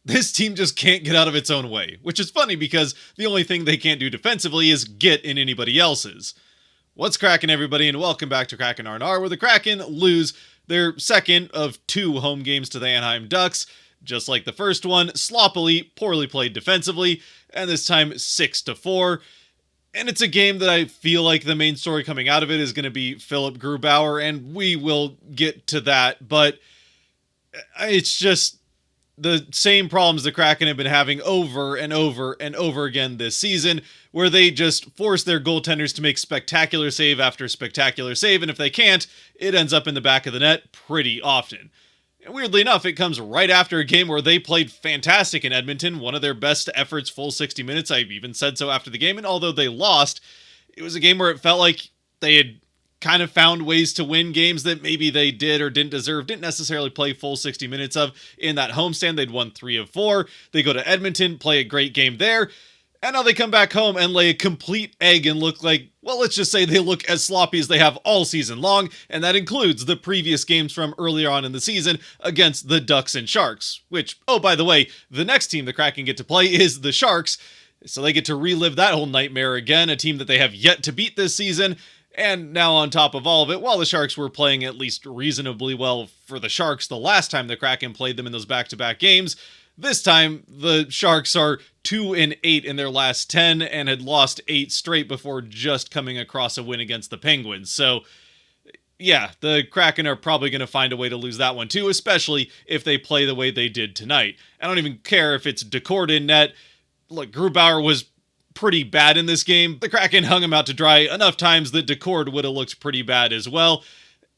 this team just can't get out of its own way, which is funny because the only thing they can't do defensively is get in anybody else's. What's cracking, everybody, and welcome back to Kraken R&R, where the Kraken lose their second of 2 home games to the Anaheim Ducks, just like the first one, sloppily, poorly played defensively, and this time 6-4. And it's a game that I feel like the main story coming out of it is going to be Philip Grubauer, and we will get to that, but it's just the same problems the Kraken have been having over and over and over again this season, where they just force their goaltenders to make spectacular save after spectacular save, and if they can't, it ends up in the back of the net pretty often. And weirdly enough, it comes right after a game where they played fantastic in Edmonton, one of their best efforts, full 60 minutes. I even said so after the game, and although they lost, it was a game where it felt like they had kind of found ways to win games that maybe they did or didn't deserve, didn't necessarily play full 60 minutes of in that homestand. They'd won 3 of 4. They go to Edmonton, play a great game there, and now they come back home and lay a complete egg and look like, well, let's just say they look as sloppy as they have all season long, and that includes the previous games from earlier on in the season against the Ducks and Sharks, which, oh, by the way, the next team the Kraken get to play is the Sharks, so they get to relive that whole nightmare again, a team that they have yet to beat this season. And now on top of all of it, while the Sharks were playing at least reasonably well for the Sharks the last time the Kraken played them in those back-to-back games, this time the Sharks are 2-8 in their last 10 and had lost 8 straight before just coming across a win against the Penguins. So yeah, the Kraken are probably going to find a way to lose that one too, especially if they play the way they did tonight. I don't even care if it's Decord in net. Look, Grubauer was pretty bad in this game. The Kraken hung him out to dry enough times that Decord would have looked pretty bad as well.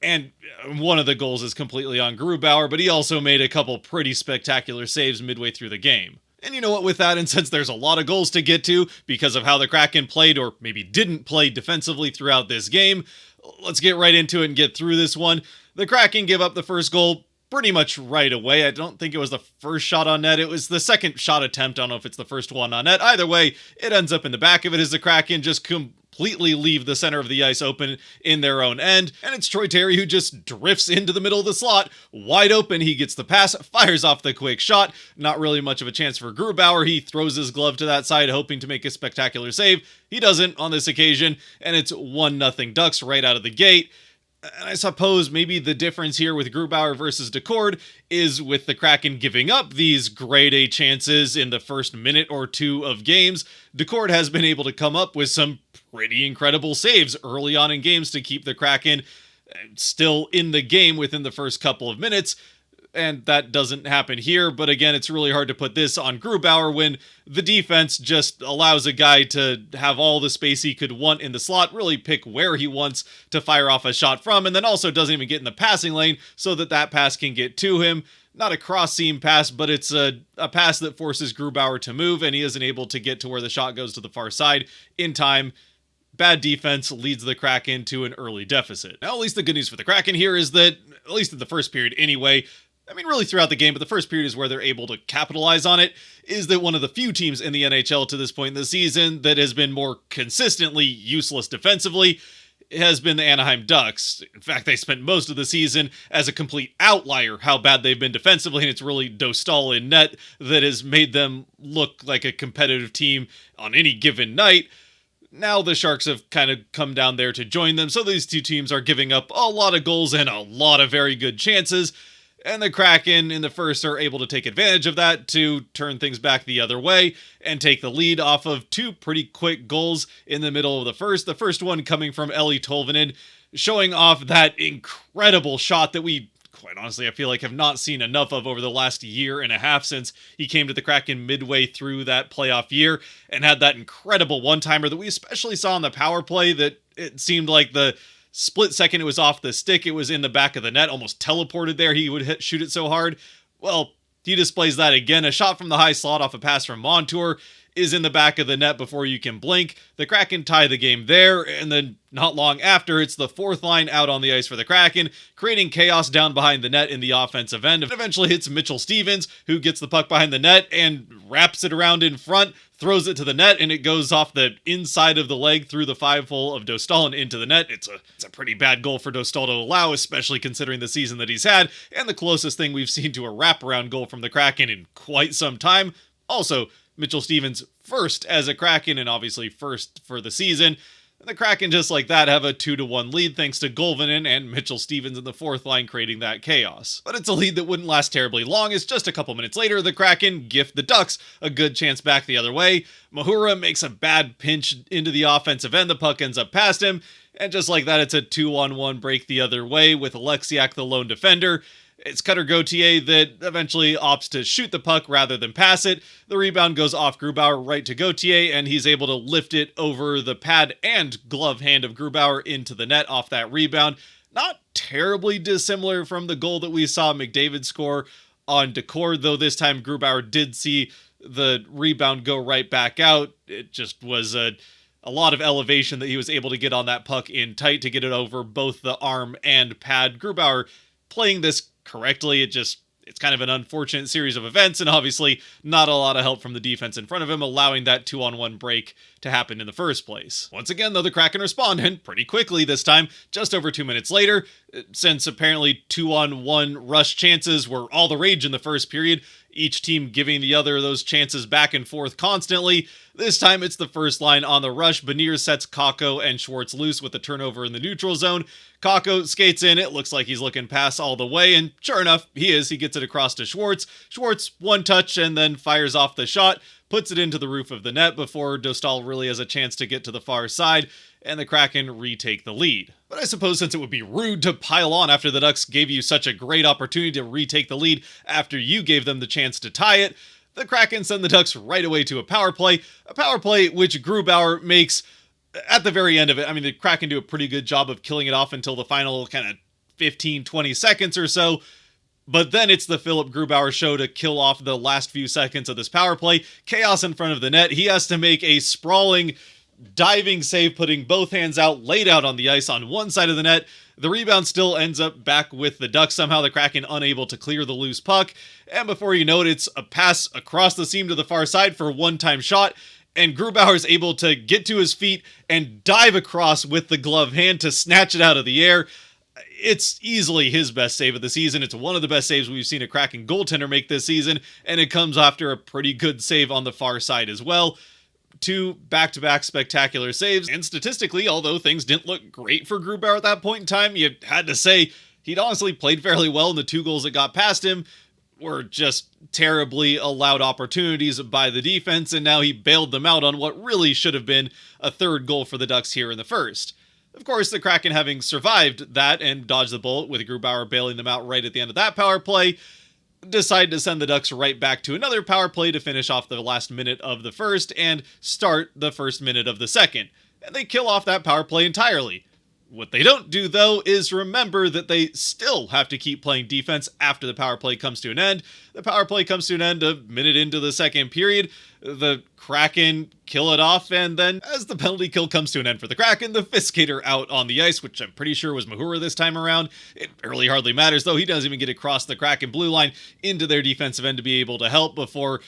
And one of the goals is completely on Grubauer, but he also made a couple pretty spectacular saves midway through the game. And you know what, with that, and since there's a lot of goals to get to because of how the Kraken played or maybe didn't play defensively throughout this game, let's get right into it and get through this one. The Kraken give up the first goal pretty much right away. I don't think it was the first shot on net. It was the second shot attempt. I don't know if it's the first one on net. Either way, it ends up in the back of it as the Kraken just completely leave the center of the ice open in their own end. And it's Troy Terry who just drifts into the middle of the slot, wide open. He gets the pass, fires off the quick shot. Not really much of a chance for Grubauer. He throws his glove to that side, hoping to make a spectacular save. He doesn't on this occasion, and it's 1-0 Ducks right out of the gate. And I suppose maybe the difference here with Grubauer versus Decord is with the Kraken giving up these grade A chances in the first minute or 2 of games. Decord has been able to come up with some pretty incredible saves early on in games to keep the Kraken still in the game within the first couple of minutes. And that doesn't happen here, but again, it's really hard to put this on Grubauer when the defense just allows a guy to have all the space he could want in the slot, really pick where he wants to fire off a shot from, and then also doesn't even get in the passing lane so that that pass can get to him. Not a cross-seam pass, but it's a pass that forces Grubauer to move, and he isn't able to get to where the shot goes to the far side in time. Bad defense leads the Kraken to an early deficit. Now, at least the good news for the Kraken here is that, at least in the first period anyway, I mean, really throughout the game, but the first period is where they're able to capitalize on it, is that one of the few teams in the NHL to this point in the season that has been more consistently useless defensively has been the Anaheim Ducks. In fact, they spent most of the season as a complete outlier how bad they've been defensively, and it's really Dostal in net that has made them look like a competitive team on any given night. Now the Sharks have kind of come down there to join them, so these two teams are giving up a lot of goals and a lot of very good chances. And the Kraken in the first are able to take advantage of that to turn things back the other way and take the lead off of 2 pretty quick goals in the middle of the first. The first one coming from Eli Tolvanen, showing off that incredible shot that we, quite honestly, I feel like have not seen enough of over the last year and a half since he came to the Kraken midway through that playoff year and had that incredible one-timer that we especially saw on the power play that it seemed like the split second it was off the stick, it was in the back of the net, almost teleported there. He would shoot it so hard. Well, he displays that again. A shot from the high slot off a pass from Montour is in the back of the net before you can blink. The Kraken tie the game there, and then not long after, it's the fourth line out on the ice for the Kraken, creating chaos down behind the net in the offensive end. It eventually hits Mitchell Stevens, who gets the puck behind the net and wraps it around in front, throws it to the net, and it goes off the inside of the leg through the 5-hole of Dostal and into the net. It's a pretty bad goal for Dostal to allow, especially considering the season that he's had, and the closest thing we've seen to a wraparound goal from the Kraken in quite some time. Also, Mitchell Stevens first as a Kraken, and obviously first for the season. And the Kraken, just like that, have a 2-1 lead thanks to Golvanen and Mitchell Stevens in the fourth line creating that chaos. But it's a lead that wouldn't last terribly long, as just a couple minutes later, the Kraken gift the Ducks a good chance back the other way. Mahura makes a bad pinch into the offensive end, the puck ends up past him, and just like that, it's a 2-on-1 break the other way with Alexiak the lone defender. It's Cutter Gauthier that eventually opts to shoot the puck rather than pass it. The rebound goes off Grubauer right to Gauthier, and he's able to lift it over the pad and glove hand of Grubauer into the net off that rebound. Not terribly dissimilar from the goal that we saw McDavid score on Decord, though this time Grubauer did see the rebound go right back out. It just was a lot of elevation that he was able to get on that puck in tight to get it over both the arm and pad. Grubauer playing this correctly. It's kind of an unfortunate series of events, and obviously not a lot of help from the defense in front of him, allowing that 2-on-1 break to happen in the first place. Once again, though, the Kraken respond, and pretty quickly this time, just over 2 minutes later, since apparently 2-on-1 rush chances were all the rage in the first period, each team giving the other those chances back and forth constantly. This time it's the first line on the rush. Beniers sets Kakko and Schwartz loose with a turnover in the neutral zone. Kakko skates in, it looks like he's looking pass all the way, and sure enough, he is. He gets it across to Schwartz. Schwartz, one touch, and then fires off the shot, puts it into the roof of the net before Dostal really has a chance to get to the far side, and the Kraken retake the lead. But I suppose since it would be rude to pile on after the Ducks gave you such a great opportunity to retake the lead after you gave them the chance to tie it, the Kraken send the Ducks right away to a power play which Grubauer makes at the very end of it. I mean, the Kraken do a pretty good job of killing it off until the final kind of 15-20 seconds or so. But then it's the Philip Grubauer show to kill off the last few seconds of this power play. Chaos in front of the net. He has to make a sprawling diving save, putting both hands out, laid out on the ice on one side of the net. The rebound still ends up back with the Ducks. Somehow the Kraken unable to clear the loose puck. And before you know it, it's a pass across the seam to the far side for a one-time shot. And Grubauer is able to get to his feet and dive across with the glove hand to snatch it out of the air. It's easily his best save of the season. It's one of the best saves we've seen a Kraken goaltender make this season, and it comes after a pretty good save on the far side as well. 2 back-to-back spectacular saves, and statistically, although things didn't look great for Grubauer at that point in time, you had to say he'd honestly played fairly well, and the 2 goals that got past him were just terribly allowed opportunities by the defense, and now he bailed them out on what really should have been a third goal for the Ducks here in the first. Of course, the Kraken, having survived that and dodged the bullet with Grubauer bailing them out right at the end of that power play, decide to send the Ducks right back to another power play to finish off the last minute of the first and start the first minute of the second. And they kill off that power play entirely. What they don't do, though, is remember that they still have to keep playing defense after the power play comes to an end. The power play comes to an end a minute into the second period. The Kraken kill it off, and then as the penalty kill comes to an end for the Kraken, the fifth skater out on the ice, which I'm pretty sure was Mahura this time around. It really hardly matters, though. He doesn't even get across the Kraken blue line into their defensive end to be able to help before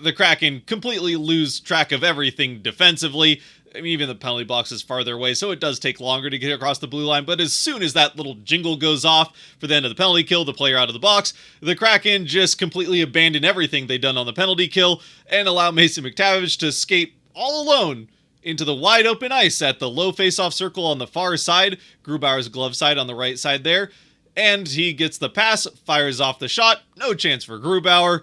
the Kraken completely lose track of everything defensively. I mean, even the penalty box is farther away, so it does take longer to get across the blue line, but as soon as that little jingle goes off for the end of the penalty kill, the player out of the box, the Kraken just completely abandon everything they'd done on the penalty kill and allow Mason McTavish to skate all alone into the wide open ice at the low face-off circle on the far side, Grubauer's glove side on the right side there, and he gets the pass, fires off the shot, no chance for Grubauer.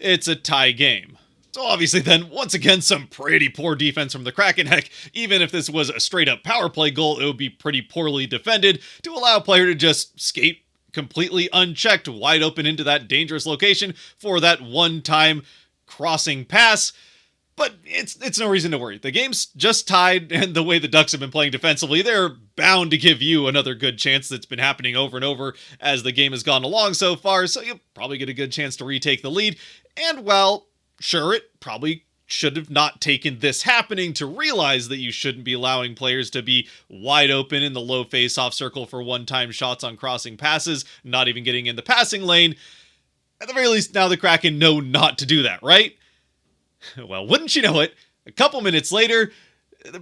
It's a tie game. So obviously then, once again, some pretty poor defense from the Kraken. Heck, even if this was a straight-up power play goal, it would be pretty poorly defended to allow a player to just skate completely unchecked wide open into that dangerous location for that one-time crossing pass. But it's no reason to worry. The game's just tied, and the way the Ducks have been playing defensively, they're bound to give you another good chance. That's been happening over and over as the game has gone along so far, so you'll probably get a good chance to retake the lead. And, well, sure, it probably should have not taken this happening to realize that you shouldn't be allowing players to be wide open in the low face-off circle for one-time shots on crossing passes, not even getting in the passing lane. At the very least, now the Kraken know not to do that, right? Well, wouldn't you know it, a couple minutes later,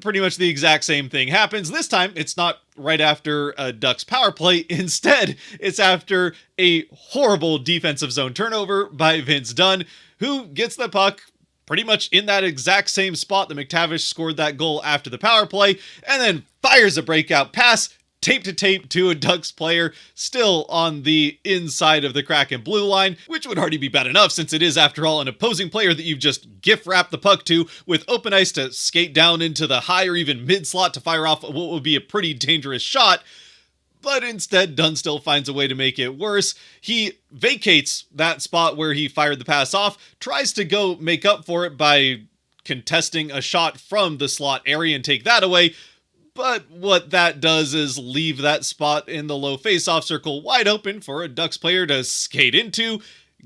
pretty much the exact same thing happens. This time, it's not right after a Ducks power play. Instead, it's after a horrible defensive zone turnover by Vince Dunn, who gets the puck pretty much in that exact same spot that McTavish scored that goal after the power play, and then fires a breakout pass, tape to tape to a Ducks player still on the inside of the Kraken blue line, which would already be bad enough since it is, after all, an opposing player that you've just gift wrapped the puck to with open ice to skate down into the high or even mid slot to fire off what would be a pretty dangerous shot. But instead, Dunn still finds a way to make it worse. He vacates that spot where he fired the pass off, tries to go make up for it by contesting a shot from the slot area and take that away. But what that does is leave that spot in the low face-off circle wide open for a Ducks player to skate into,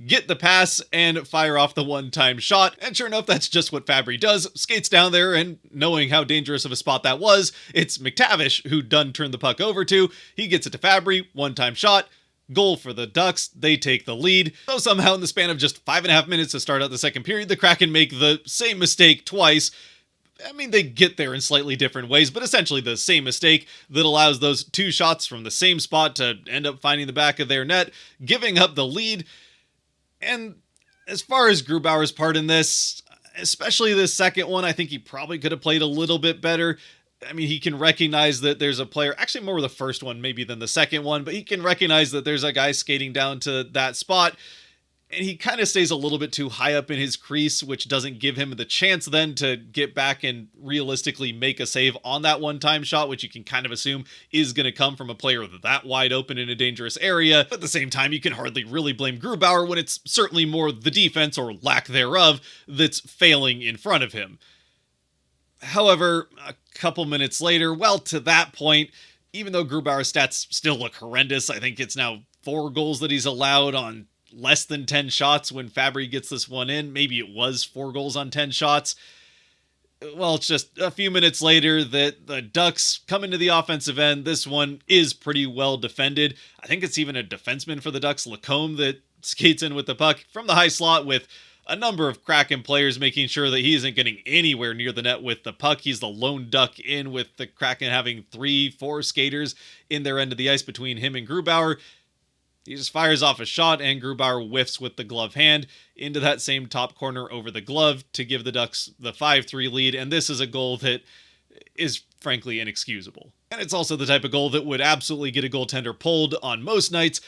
get the pass, and fire off the one-time shot. And sure enough, that's just what Fabry does. Skates down there, and knowing how dangerous of a spot that was, it's McTavish who Dunn turned the puck over to. He gets it to Fabry, one-time shot, goal for the Ducks. They take the lead. So somehow in the span of just 5.5 minutes to start out the second period, the Kraken make the same mistake twice. I mean, they get there in slightly different ways, but essentially the same mistake that allows those two shots from the same spot to end up finding the back of their net, giving up the lead. And as far as Grubauer's part in this, especially this second one, I think he probably could have played a little bit better. I mean, he can recognize that there's a player, actually more the first one maybe than the second one, but he can recognize that there's a guy skating down to that spot. And he kind of stays a little bit too high up in his crease, which doesn't give him the chance then to get back and realistically make a save on that one-time shot, which you can kind of assume is going to come from a player that wide open in a dangerous area. But at the same time, you can hardly really blame Grubauer when it's certainly more the defense, or lack thereof, that's failing in front of him. However, a couple minutes later, well, to that point, even though Grubauer's stats still look horrendous, I think it's now 4 goals that he's allowed on less than 10 shots when Fabry gets this one in. Maybe it was 4 goals on 10 shots. Well, it's just a few minutes later that the Ducks come into the offensive end. This one is pretty well defended. I think it's even a defenseman for the Ducks, Lacombe, that skates in with the puck from the high slot with a number of Kraken players making sure that he isn't getting anywhere near the net with the puck. He's the lone Duck in, with the Kraken having 3-4 skaters in their end of the ice between him and Grubauer. He just fires off a shot, and Grubauer whiffs with the glove hand into that same top corner over the glove to give the Ducks the 5-3 lead, and this is a goal that is frankly inexcusable. And it's also the type of goal that would absolutely get a goaltender pulled on most nights,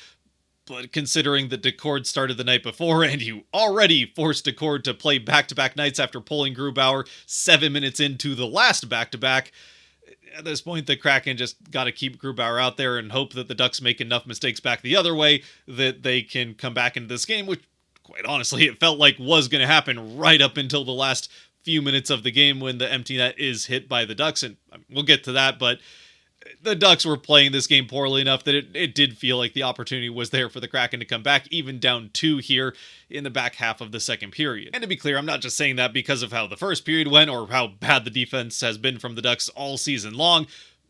but considering that Decord started the night before, and you already forced Decord to play back-to-back nights after pulling Grubauer 7 minutes into the last back-to-back, at this point, the Kraken just got to keep Grubauer out there and hope that the Ducks make enough mistakes back the other way that they can come back into this game, which, quite honestly, it felt like was going to happen right up until the last few minutes of the game when the empty net is hit by the Ducks, and we'll get to that, but the Ducks were playing this game poorly enough that it did feel like the opportunity was there for the Kraken to come back, even down 2 here in the back half of the second period. And to be clear, I'm not just saying that because of how the first period went or how bad the defense has been from the Ducks all season long,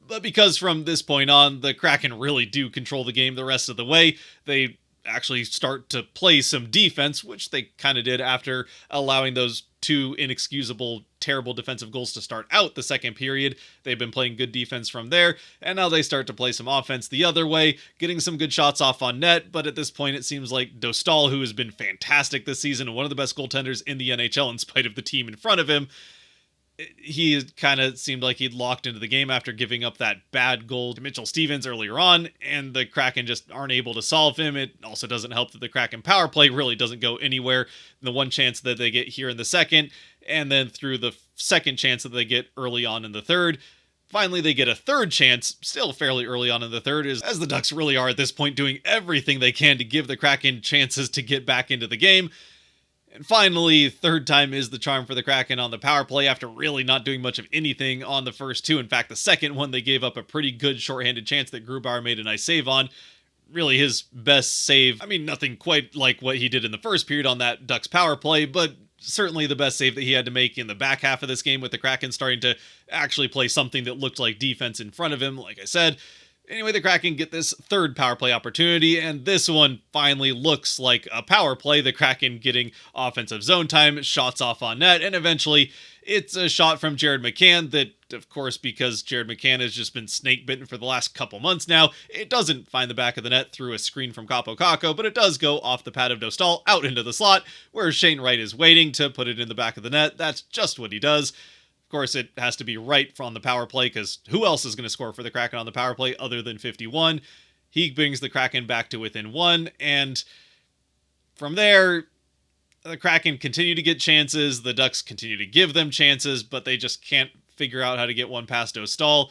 but because from this point on, the Kraken really do control the game the rest of the way. They actually start to play some defense, which they kind of did after allowing those 2 inexcusable, terrible defensive goals to start out the second period. They've been playing good defense from there, and now they start to play some offense the other way, getting some good shots off on net, but at this point it seems like Dostal, who has been fantastic this season and one of the best goaltenders in the NHL in spite of the team in front of him, he kind of seemed like he'd locked into the game after giving up that bad goal to Mitchell Stevens earlier on, and the Kraken just aren't able to solve him. It also doesn't help that the Kraken power play really doesn't go anywhere. The one chance that they get here in the second, and then through the second chance that they get early on in the third, finally they get a third chance, still fairly early on in the third, as the Ducks really are at this point doing everything they can to give the Kraken chances to get back into the game. And finally, third time is the charm for the Kraken on the power play after really not doing much of anything on the first 2. In fact, the second one, they gave up a pretty good shorthanded chance that Grubauer made a nice save on. Really his best save. I mean, nothing quite like what he did in the first period on that Ducks power play, but certainly the best save that he had to make in the back half of this game, with the Kraken starting to actually play something that looked like defense in front of him, like I said. Anyway, the Kraken get this third power play opportunity, and this one finally looks like a power play. The Kraken getting offensive zone time, shots off on net, and eventually it's a shot from Jared McCann that, of course, because Jared McCann has just been snake bitten for the last couple months now, it doesn't find the back of the net through a screen from Capo Caco, but it does go off the pad of Dostal out into the slot, where Shane Wright is waiting to put it in the back of the net. That's just what he does. Of course, it has to be right on the power play, because who else is going to score for the Kraken on the power play other than 51? He brings the Kraken back to within one, and from there, the Kraken continue to get chances. The Ducks continue to give them chances, but they just can't figure out how to get one past Dostal.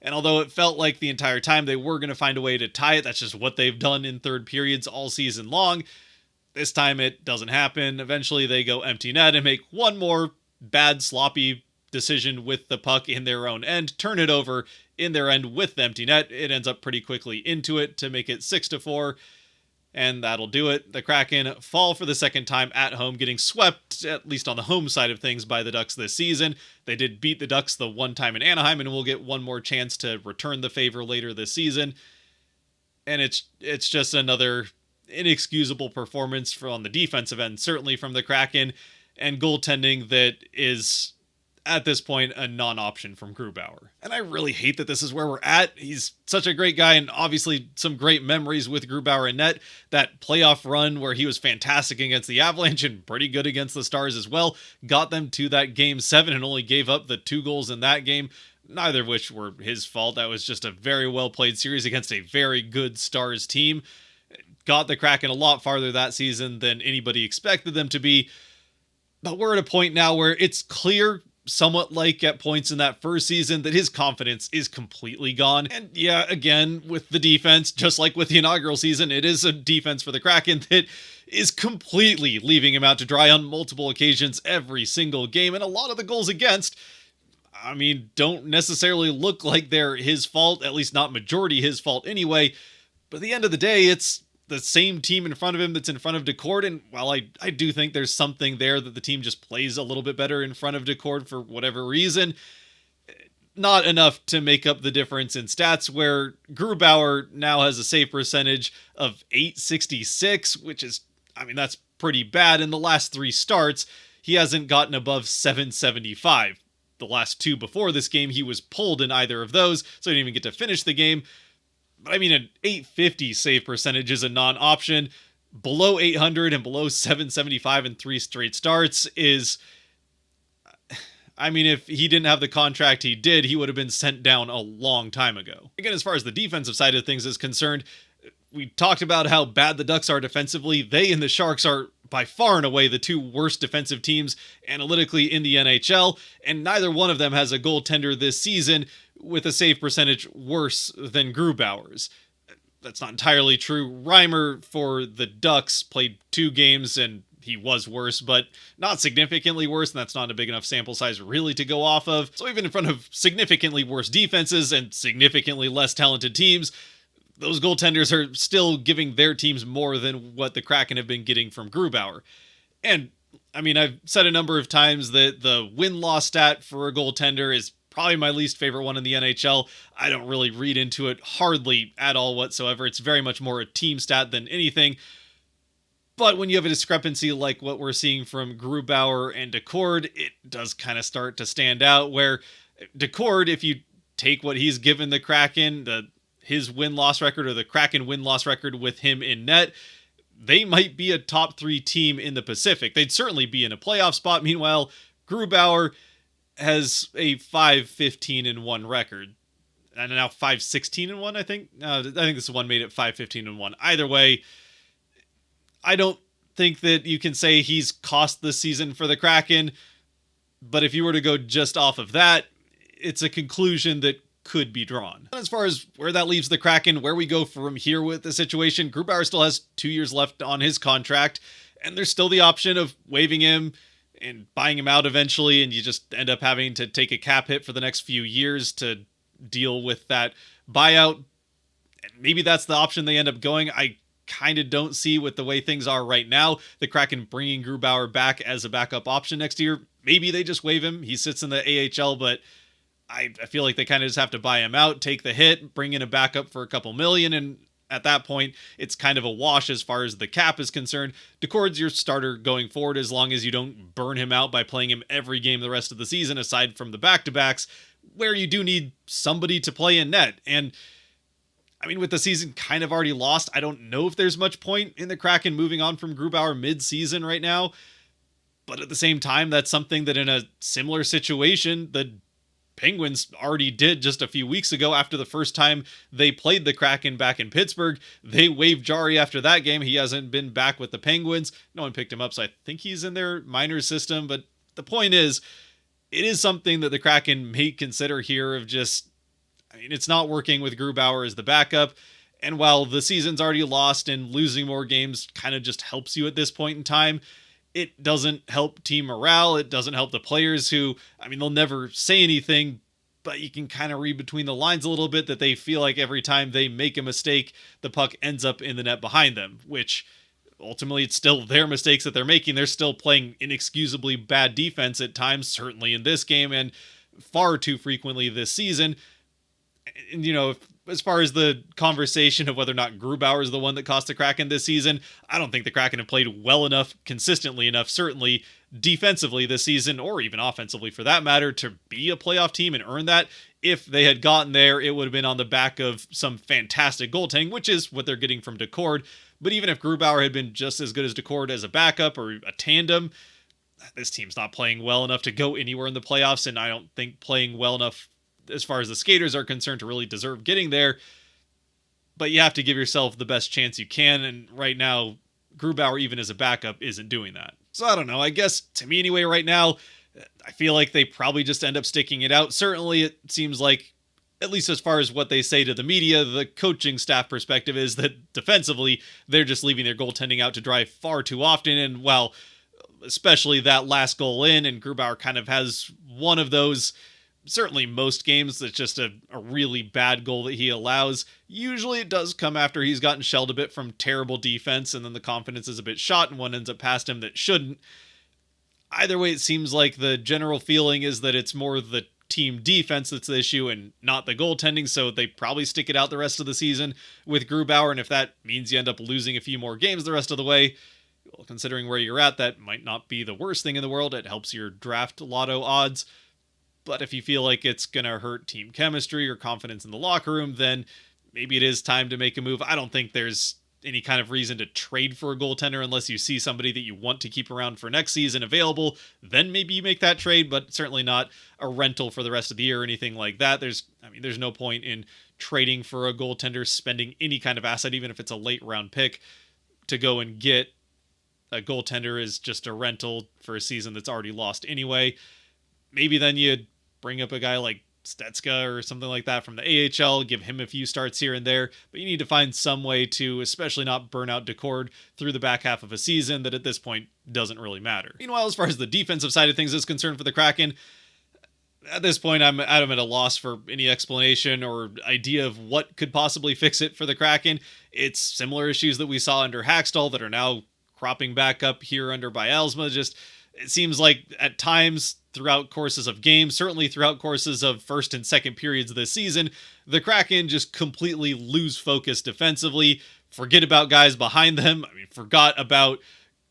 And although it felt like the entire time they were going to find a way to tie it, that's just what they've done in third periods all season long. This time it doesn't happen. Eventually they go empty net and make one more bad, sloppy decision with the puck in their own end, turn it over in their end with the empty net. It ends up pretty quickly into it to make it 6-4, and that'll do it. The Kraken fall for the second time at home, getting swept, at least on the home side of things, by the Ducks this season. They did beat the Ducks the one time in Anaheim, and we'll get one more chance to return the favor later this season. And it's just another inexcusable performance on the defensive end, certainly from the Kraken, and goaltending that is, at this point, a non-option from Grubauer. And I really hate that this is where we're at. He's such a great guy, and obviously some great memories with Grubauer in net. That playoff run where he was fantastic against the Avalanche and pretty good against the Stars as well, got them to that Game 7 and only gave up the 2 goals in that game, neither of which were his fault. That was just a very well-played series against a very good Stars team. Got the Kraken a lot farther that season than anybody expected them to be. But we're at a point now where it's clear, somewhat like at points in that first season, that his confidence is completely gone. And yeah, again, with the defense, just like with the inaugural season, it is a defense for the Kraken that is completely leaving him out to dry on multiple occasions every single game. And a lot of the goals against, I mean, don't necessarily look like they're his fault, at least not majority his fault anyway. But at the end of the day, it's the same team in front of him that's in front of Decord, and while I do think there's something there that the team just plays a little bit better in front of Decord for whatever reason, not enough to make up the difference in stats, where Grubauer now has a save percentage of .866, which is, I mean, that's pretty bad. In the last 3 starts, he hasn't gotten above .775. The last 2 before this game, he was pulled in either of those, so he didn't even get to finish the game. But I mean, an .850 save percentage is a non-option. Below 800 and below .775 in 3 straight starts is, I mean, if he didn't have the contract he did, he would have been sent down a long time ago. Again, as far as the defensive side of things is concerned, we talked about how bad the Ducks are defensively. They and the Sharks are by far and away the 2 worst defensive teams analytically in the NHL, and neither one of them has a goaltender this season with a save percentage worse than Grubauer's. That's not entirely true. Reimer for the Ducks played 2 games and he was worse, but not significantly worse, and that's not a big enough sample size really to go off of. So even in front of significantly worse defenses and significantly less talented teams, those goaltenders are still giving their teams more than what the Kraken have been getting from Grubauer. And I mean, I've said a number of times that the win-loss stat for a goaltender is probably my least favorite one in the NHL. I don't really read into it hardly at all whatsoever. It's very much more a team stat than anything. But when you have a discrepancy like what we're seeing from Grubauer and Decord, it does kind of start to stand out, where Decord, if you take what he's given the Kraken, his win-loss record, or the Kraken win-loss record with him in net, they might be a top 3 team in the Pacific. They'd certainly be in a playoff spot. Meanwhile, Grubauer has a 5-15-1 record, and now 5-16-1. I think this one made it 5-15-1. Either way, I don't think that you can say he's cost the season for the Kraken, but if you were to go just off of that, it's a conclusion that could be drawn. And as far as where that leaves the Kraken, where we go from here with the situation, Grubauer still has 2 years left on his contract, and there's still the option of waiving him and buying him out eventually, and you just end up having to take a cap hit for the next few years to deal with that buyout. And maybe that's the option they end up going. I kind of don't see with the way things are right now. The Kraken bringing Grubauer back as a backup option next year. Maybe they just waive him. He sits in the AHL, but I feel like they kind of just have to buy him out, take the hit, bring in a backup for a couple million, and at that point, it's kind of a wash as far as the cap is concerned. Decord's your starter going forward as long as you don't burn him out by playing him every game the rest of the season, aside from the back-to-backs, where you do need somebody to play in net. And I mean, with the season kind of already lost, I don't know if there's much point in the Kraken moving on from Grubauer mid-season right now. But at the same time, that's something that in a similar situation, the Penguins already did just a few weeks ago after the first time they played the Kraken back in Pittsburgh. They waived Jari after that game. He hasn't been back with the Penguins. No one picked him up, so I think he's in their minors system. But the point is, it is something that the Kraken may consider here of just, I mean, it's not working with Grubauer as the backup. And while the season's already lost and losing more games kind of just helps you at this point in time, it doesn't help team morale. It doesn't help the players who, I mean, they'll never say anything, but you can kind of read between the lines a little bit that they feel like every time they make a mistake, the puck ends up in the net behind them, which ultimately it's still their mistakes that they're making. They're still playing inexcusably bad defense at times, certainly in this game and far too frequently this season. And, you know, as far as the conversation of whether or not Grubauer is the one that cost the Kraken this season, I don't think the Kraken have played well enough, consistently enough, certainly defensively this season, or even offensively for that matter, to be a playoff team and earn that. If they had gotten there, it would have been on the back of some fantastic goaltending, which is what they're getting from Decord. But even if Grubauer had been just as good as Decord as a backup or a tandem, this team's not playing well enough to go anywhere in the playoffs, and I don't think playing well enough as far as the skaters are concerned to really deserve getting there. But you have to give yourself the best chance you can, and right now, Grubauer, even as a backup, isn't doing that. So I don't know, I guess, to me anyway, right now, I feel like they probably just end up sticking it out. Certainly, it seems like, at least as far as what they say to the media, the coaching staff perspective is that defensively, they're just leaving their goaltending out to dry far too often, and while especially that last goal in, and Grubauer kind of has one of those, certainly most games, that's just a really bad goal that he allows. Usually it does come after he's gotten shelled a bit from terrible defense, and then the confidence is a bit shot and one ends up past him that shouldn't. Either way, it seems like the general feeling is that it's more the team defense that's the issue and not the goaltending, so they probably stick it out the rest of the season with Grubauer, and if that means you end up losing a few more games the rest of the way, well, considering where you're at, that might not be the worst thing in the world. It helps your draft lotto odds. But if you feel like it's going to hurt team chemistry or confidence in the locker room, then maybe it is time to make a move. I don't think there's any kind of reason to trade for a goaltender unless you see somebody that you want to keep around for next season available. Then maybe you make that trade, but certainly not a rental for the rest of the year or anything like that. There's no point in trading for a goaltender, spending any kind of asset, even if it's a late round pick, to go and get a goaltender is just a rental for a season that's already lost anyway. Maybe then you bring up a guy like Stetska or something like that from the AHL, give him a few starts here and there, but you need to find some way to especially not burn out Decord through the back half of a season that at this point doesn't really matter. Meanwhile, as far as the defensive side of things is concerned for the Kraken, at this point I'm at a loss for any explanation or idea of what could possibly fix it for the Kraken. It's similar issues that we saw under Hackstall that are now cropping back up here under Bialsma. Just, it seems like at times throughout courses of games, certainly throughout courses of first and second periods this season, the Kraken just completely lose focus defensively, forget about guys behind them. I mean, forgot about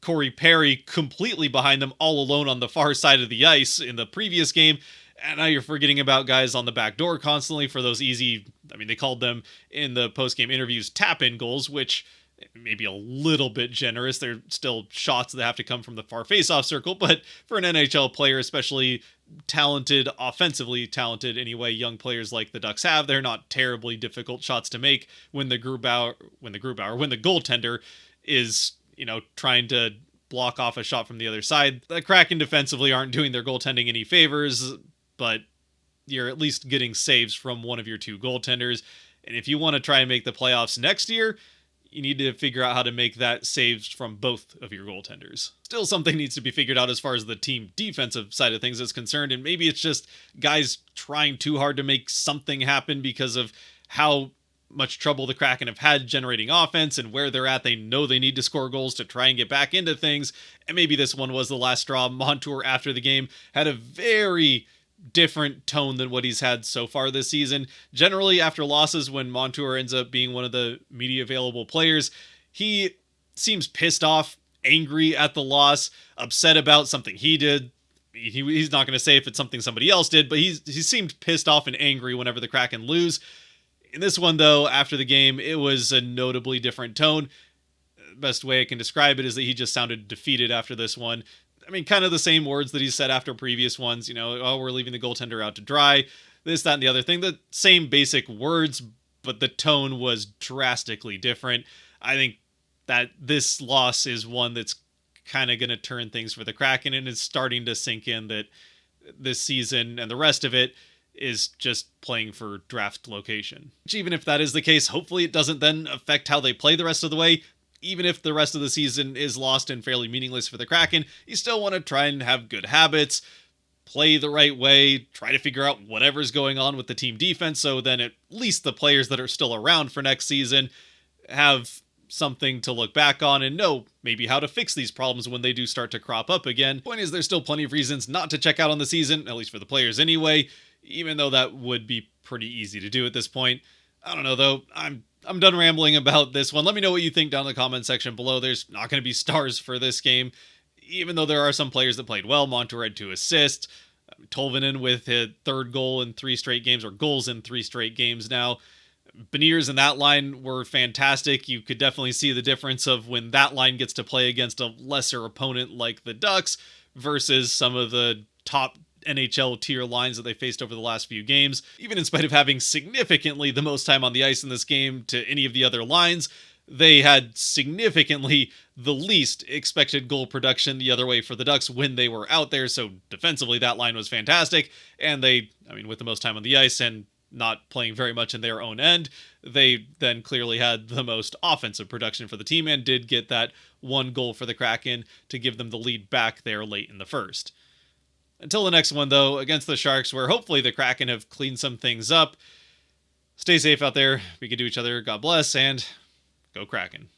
Corey Perry completely behind them all alone on the far side of the ice in the previous game. And now you're forgetting about guys on the back door constantly for those easy, I mean, they called them in the post-game interviews tap-in goals, which maybe a little bit generous. They're still shots that have to come from the far face-off circle, but for an NHL player, especially talented, offensively talented anyway, young players like the Ducks have, they're not terribly difficult shots to make when the goaltender is, you know, trying to block off a shot from the other side. The Kraken defensively aren't doing their goaltending any favors, but you're at least getting saves from one of your two goaltenders. And if you want to try and make the playoffs next year, you need to figure out how to make that saves from both of your goaltenders. Still, something needs to be figured out as far as the team defensive side of things is concerned, and maybe it's just guys trying too hard to make something happen because of how much trouble the Kraken have had generating offense, and where they're at, they know they need to score goals to try and get back into things. And maybe this one was the last straw. Montour, after the game, had a very different tone than what he's had so far this season. Generally, after losses, when Montour ends up being one of the media available players, he seems pissed off, angry at the loss, upset about something he did. He's not going to say if it's something somebody else did, but he seemed pissed off and angry whenever the Kraken lose. In this one, though, after the game, it was a notably different tone. Best way I can describe it is that he just sounded defeated after this one. I mean, kind of the same words that he said after previous ones. You know, oh, we're leaving the goaltender out to dry, this, that, and the other thing. The same basic words, but the tone was drastically different. I think that this loss is one that's kind of going to turn things for the Kraken, and it's starting to sink in that this season and the rest of it is just playing for draft location. Which, even if that is the case, hopefully it doesn't then affect how they play the rest of the way. Even if the rest of the season is lost and fairly meaningless for the Kraken, you still want to try and have good habits, play the right way, try to figure out whatever's going on with the team defense, so then at least the players that are still around for next season have something to look back on and know maybe how to fix these problems when they do start to crop up again. Point is, there's still plenty of reasons not to check out on the season, at least for the players anyway, even though that would be pretty easy to do at this point. I don't know, though. I'm done rambling about this one. Let me know what you think down in the comment section below. There's not going to be stars for this game, even though there are some players that played well. Montour had 2 assists. Tolvanen with his 3rd goal in 3 straight games, or goals in 3 straight games now. Beniers and that line were fantastic. You could definitely see the difference of when that line gets to play against a lesser opponent like the Ducks versus some of the top NHL tier lines that they faced over the last few games. Even in spite of having significantly the most time on the ice in this game to any of the other lines, they had significantly the least expected goal production the other way for the Ducks when they were out there. So defensively, that line was fantastic. And they, I mean, with the most time on the ice and not playing very much in their own end, they then clearly had the most offensive production for the team and did get that 1 goal for the Kraken to give them the lead back there late in the first. Until the next one, though, against the Sharks, where hopefully the Kraken have cleaned some things up. Stay safe out there. Be good to each other. God bless, and go Kraken.